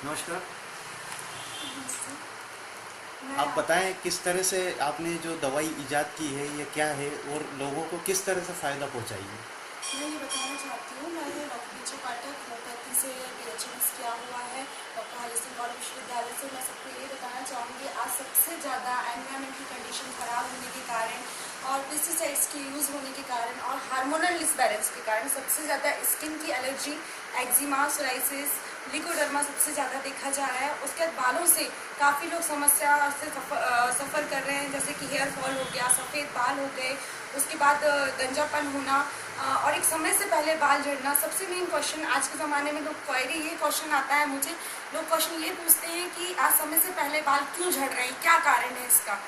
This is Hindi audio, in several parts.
नमस्कार। मैं आप बताएं किस तरह से आपने जो दवाई इजाद की है ये क्या है और लोगों को किस तरह से फ़ायदा पहुंचाई है। ये बताना चाहती हूँ। मैंने डॉक्टर पीछे पाठक होम्योपैथी से PhD किया हुआ है डॉक्टर हरी सिंह कॉलेज विश्वविद्यालय से। मैं सबको ये बताना चाहूँगी, आज सबसे ज़्यादा एनवायरमेंट की कंडीशन ख़राब होने के कारण और पेस्टिसाइड्स के यूज़ होने के कारण और हार्मोनल डिसबैलेंस के कारण सबसे ज़्यादा स्किन की एलर्जी, एक्जिमा, सोराइसिस, लिकोडर्मा सबसे ज़्यादा देखा जा रहा है। उसके बाद बालों से काफ़ी लोग समस्या से सफ़र कर रहे हैं, जैसे कि हेयर फॉल हो गया, सफ़ेद बाल हो गए, उसके बाद गंजापन होना और एक समय से पहले बाल झड़ना। सबसे मेन क्वेश्चन आज के ज़माने में लोग क्वेरी ये क्वेश्चन आता है मुझे, लोग क्वेश्चन ये पूछते हैं कि आज समय से पहले बाल क्यों झड़ रहे हैं, क्या कारण है इसका,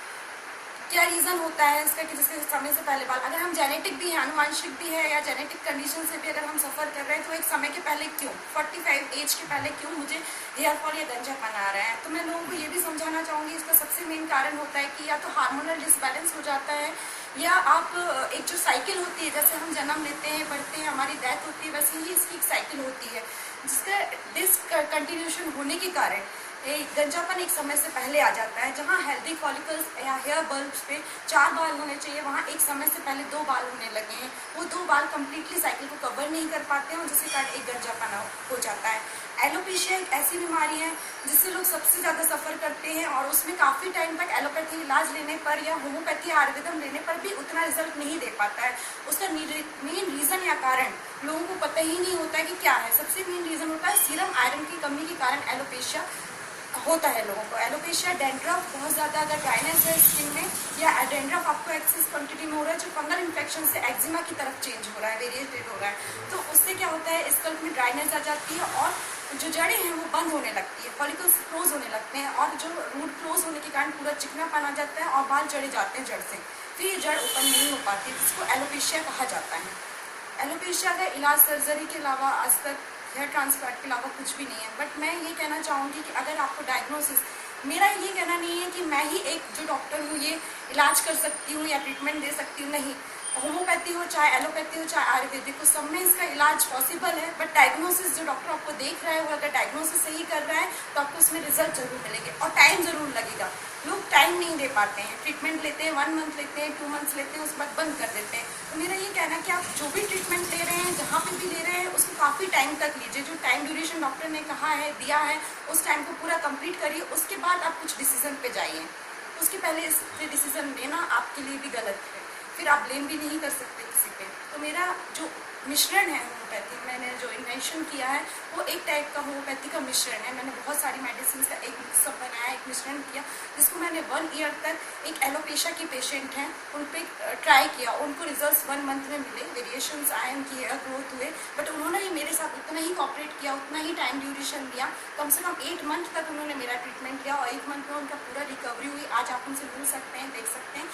क्या रीज़न होता है इसका कि जिसके समय से पहले बाल, अगर हम जेनेटिक भी है, आनुवांशिक भी है या जेनेटिक कंडीशन से भी अगर हम सफ़र कर रहे हैं तो एक समय के पहले क्यों, 45 एज के पहले क्यों मुझे हेयर फॉल या गंजापन आ रहा है। तो मैं लोगों को ये भी समझाना चाहूँगी, इसका सबसे मेन कारण होता है कि या तो हार्मोनल डिसबैलेंस हो जाता है या आप एक जो साइकिल होती है, जैसे हम जन्म लेते हैं, बढ़ते हैं, हमारी डेथ होती है, वैसे ही इसकी एक साइकिल होती है जिसका डिसकंटिन्यूशन होने के कारण गंजापन एक समय से पहले आ जाता है। जहाँ हेल्दी फॉलिकल्स या हेयर बल्ब्स पे 4 बाल होने चाहिए, वहाँ एक समय से पहले 2 बाल होने लगे हैं। वो 2 बाल कंप्लीटली साइकिल को कवर नहीं कर पाते हैं और जिसके कारण एक गंजापन हो जाता है। एलोपेशिया एक ऐसी बीमारी है जिससे लोग सबसे ज़्यादा सफ़र करते हैं और उसमें काफ़ी टाइम तक एलोपैथी इलाज लेने पर या होम्योपैथी आयुर्वेदम लेने पर भी उतना रिजल्ट नहीं दे पाता है। उसका मेन रीज़न या कारण लोगों को पता ही नहीं होता है कि क्या है। सबसे मेन रीज़न होता है सीरम आयरन की कमी के कारण एलोपेशिया होता है लोगों को। एलोपेशिया, डैंड्रफ, बहुत ज़्यादा अगर ड्राइनेस है स्किन में या डैंड्रफ आपको एक्सेस क्वांटिटी में हो रहा है, जो फंगल इन्फेक्शन से एक्जिमा की तरफ चेंज हो रहा है, वेरिएटेड हो रहा है, तो उससे क्या होता है, स्कल्प में ड्राइनेस आ जाती है और जो जड़ें हैं वो बंद होने लगती है, फॉलिकल्स क्लोज होने लगते हैं और जो रूट क्लोज होने के कारण पूरा चिकनापन आ जाता है और बाल जड़े जाते हैं जड़ से, फिर ये जड़ ओपन नहीं हो पाती, जिसको एलोपेशिया कहा जाता है। एलोपेशिया का इलाज सर्जरी के अलावा आज तक हेयर ट्रांसप्लांट के अलावा कुछ भी नहीं है। बट मैं ये कहना चाहूँगी कि अगर आपको डायग्नोसिस, मेरा ये कहना नहीं है कि मैं ही एक जो डॉक्टर हूँ ये इलाज कर सकती हूँ या ट्रीटमेंट दे सकती हूँ, नहीं। होम्योपैथी हो चाहे एलोपैथी हो चाहे आयुर्वेदिक हो, सब में इसका इलाज पॉसिबल है। बट डायग्नोसिस जो डॉक्टर आपको देख रहा है वो अगर डायग्नोसिस सही कर रहा है तो आपको उसमें रिजल्ट जरूर मिलेंगे और टाइम ज़रूर लगेगा। लोग टाइम नहीं दे पाते हैं, ट्रीटमेंट लेते हैं 1 मंथ लेते हैं, 2 मंथ्स लेते हैं, उसके बाद बंद कर देते हैं। तो मेरा ये कहना है कि आप जो भी ट्रीटमेंट ले रहे हैं, जहाँ पे भी ले रहे हैं, उसको काफ़ी टाइम तक लीजिए। जो टाइम ड्यूरेशन डॉक्टर ने कहा है, दिया है, उस टाइम को पूरा कंप्लीट करिए। उसके बाद आप कुछ डिसीजन पे जाइए। उसके पहले इस पे डिसीजन लेना आपके लिए भी गलत है, फिर आप ब्लेम भी नहीं कर सकते किसी पे। तो मेरा जो मिश्रण है होम्योपैथी, मैंने जो इन्वेंशन किया है वो एक टाइप का होम्योपैथी का मिश्रण है। मैंने बहुत सारी मेडिसिन का एक मिक्सअप बनाया, एक मिश्रण किया, जिसको मैंने 1 ईयर तक एक एलोपेशिया की पेशेंट हैं उन पर ट्राई किया। उनको रिजल्ट्स 1 मंथ में मिले, वेरिएशंस आए, उनकी हेयर ग्रोथ हुए। बट उन्होंने ही मेरे साथ उतना ही कॉपरेट किया, उतना ही टाइम ड्यूरेशन दिया, कम से कम 8 मंथ तक उन्होंने मेरा ट्रीटमेंट किया और 8 मंथ में उनका पूरा रिकवरी हुई। आज आप उनसे मिल सकते हैं, देख सकते हैं।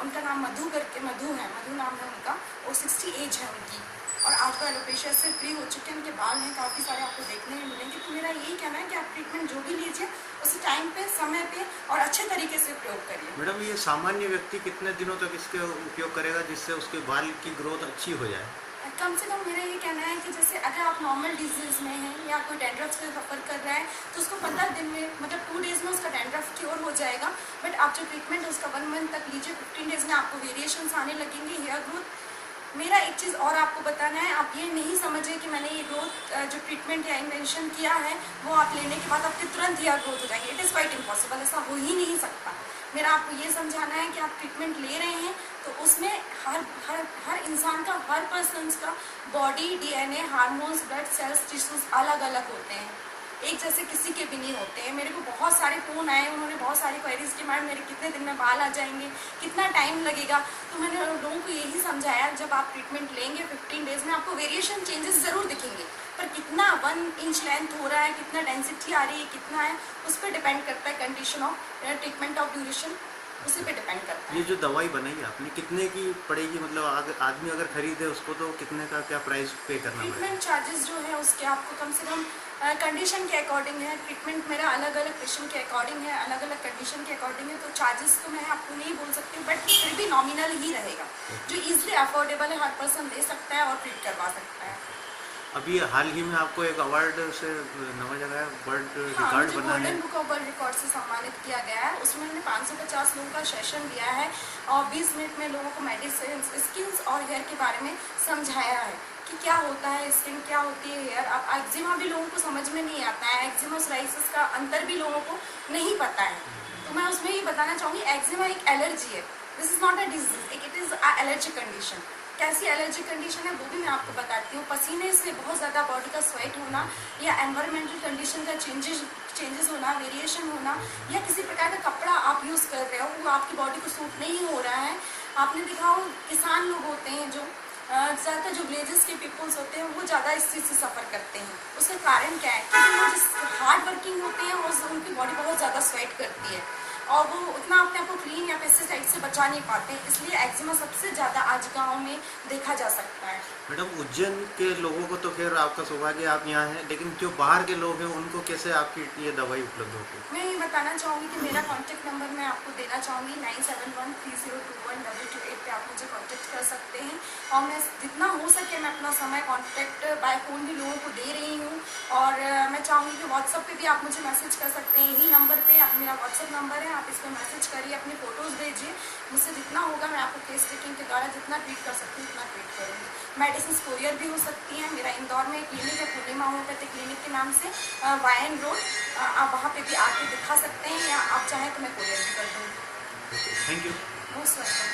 उनका नाम मधु करके, मधु नाम है उनका, और 60 एज है उनकी और आज वो एलोपेशिया से फ्री हो चुके हैं। उनके बाल हैं काफ़ी सारे, आपको देखने में मिलेंगे। तो मेरा यही कहना है कि आप ट्रीटमेंट जो भी लीजिए उसे टाइम पे, समय पे और अच्छे तरीके से प्रयोग करिए। मैडम, ये सामान्य व्यक्ति कितने दिनों तक इसके उपयोग करेगा जिससे उसके बाल की ग्रोथ अच्छी हो जाए? कम से कम मेरा ये कहना है कि जैसे अगर आप नॉर्मल डिजीज़ में हैं या कोई डैंड्रफ से सफ़र कर रहा है तो उसको 15 दिन में, मतलब 2 डेज़ में उसका डैंड्रफ क्योर हो जाएगा। बट आप जो ट्रीटमेंट है उसका 1 मंथ तक लीजिए, 15 डेज़ में आपको वेरिएशंस आने लगेंगे, हेयर ग्रोथ। मेरा एक चीज़ और आपको बताना है, आप ये नहीं समझिए कि मैंने ये ग्रोथ जो ट्रीटमेंट या इन्वेंशन किया है वो आप लेने के बाद आपके तुरंत हेयर ग्रोथ हो जाएगी। इट इज़ क्वाइट इम्पॉसिबल, ऐसा हो ही नहीं सकता। मेरा आपको ये समझाना है कि आप ट्रीटमेंट ले रहे हैं तो उसमें हर इंसान का, हर पर्सन का body, DNA, hormones, blood cells, tissues अलग अलग होते हैं, एक जैसे किसी के भी नहीं होते हैं। मेरे को बहुत सारे फ़ोन आए, उन्होंने बहुत सारी क्वेरीज की, मैडम मेरे कितने दिन में बाल आ जाएंगे, कितना टाइम लगेगा। तो मैंने लोगों को यही समझाया, जब आप ट्रीटमेंट लेंगे 15 डेज़ में आपको वेरिएशन चेंजेस ज़रूर दिखेंगे, पर कितना 1 इंच लेंथ हो रहा है, कितना डेंसिटी आ रही है, कितना है, उस पर डिपेंड करता है। Condition of treatment of duration उसी पे डिपेंड करता है। ये जो दवाई बनाई आपने कितने की पड़ेगी, मतलब आदमी अगर खरीदे उसको तो कितने का क्या प्राइस पे करना पड़ेगा? ट्रीटमेंट चार्जेस जो है उसके आपको कम से कम कंडीशन के अकॉर्डिंग है। ट्रीटमेंट मेरा अलग अलग पेशेंट के अकॉर्डिंग है, अलग अलग कंडीशन के अकॉर्डिंग है, तो चार्जेस तो मैं आपको नहीं बोल सकती हूँ, बट फिर भी नॉमिनल ही रहेगा। जो ईजिली अफोर्डेबल है, हर पर्सन ले सकता है और ट्रीट करवा सकता है। अभी हाल ही में आपको एक अवार्ड से नवाजा गया, वर्ल्ड हाँ, रिकॉर्ड मुझे बना है। Golden book of world record से सम्मानित किया गया है। उसमें मैंने 550 लोगों का सेशन लिया है और 20 मिनट में लोगों को मेडिसिन, स्किन्स और हेयर के बारे में समझाया है कि क्या होता है स्किन, क्या होती है हेयर। अब एक्जिमा भी लोगों को समझ में नहीं आता है, एक्जिमा और सोराइसिस का अंतर भी लोगों को नहीं पता है। तो मैं उसमें ये बताना चाहूँगी, एक्जिमा एक एलर्जी है, this is not a disease, it is a allergy condition. कैसी एलर्जी कंडीशन है वो भी मैं आपको बताती हूँ। पसीने से बहुत ज़्यादा बॉडी का स्वेट होना, या एनवायरमेंटल कंडीशन का चेंजेस होना, वेरिएशन होना, या किसी प्रकार का कपड़ा आप यूज़ कर रहे हो वो आपकी बॉडी को सूट नहीं हो रहा है। आपने देखा हो किसान लोग होते हैं जो ज़्यादातर जो विलेजेस के पीपल्स होते हैं वो ज़्यादा इस चीज़ से सफ़र करते हैं। उसका कारण क्या है? क्योंकि वो जिस हार्ड वर्किंग होते हैं और उनकी बॉडी बहुत ज़्यादा स्वेट करती है और वो उतना अपने आप को क्लीन या पेस्टिसाइड से बचा नहीं पाते, इसलिए एक्जिमा सबसे ज़्यादा आज गाँव में देखा जा सकता है। मैडम, उज्जैन के लोगों को तो खैर आपका सौभाग्य, आप यहाँ हैं, लेकिन जो बाहर के लोग हैं उनको कैसे आपकी ये दवाई उपलब्ध होगी? मैं ये बताना चाहूँगी कि मेरा कॉन्टैक्ट नंबर मैं आपको देना चाहूँगी 9713021228 पे आप मुझे कॉन्टैक्ट कर सकते हैं और मैं जितना हो सके मैं अपना समय कॉन्टैक्ट बाय फ़ोन भी लोगों को दे रही हूँ। और मैं चाहूँगी कि व्हाट्सअप पे भी आप मुझे मैसेज कर सकते हैं, यही नंबर पे आप, मेरा व्हाट्सअप नंबर है, आप इस पर मैसेज करिए, अपनी फ़ोटोज़ भेजिए, मुझसे जितना होगा मैं आपको केस टेकिंग के द्वारा जितना ट्रीट कर सकती हूँ उतना ट्रीट करूँगी। मेडिसिन कोरियर भी हो सकती हैं, मेरा इंदौर में क्लिनिक है पूर्णिमा होम्योपैथिक क्लिनिक के नाम से, वायन रोड, आप वहाँ पे भी आके दिखा सकते हैं या आप चाहें तो मैं कोरियर भी कर दूँगी। Thank you. Most welcome.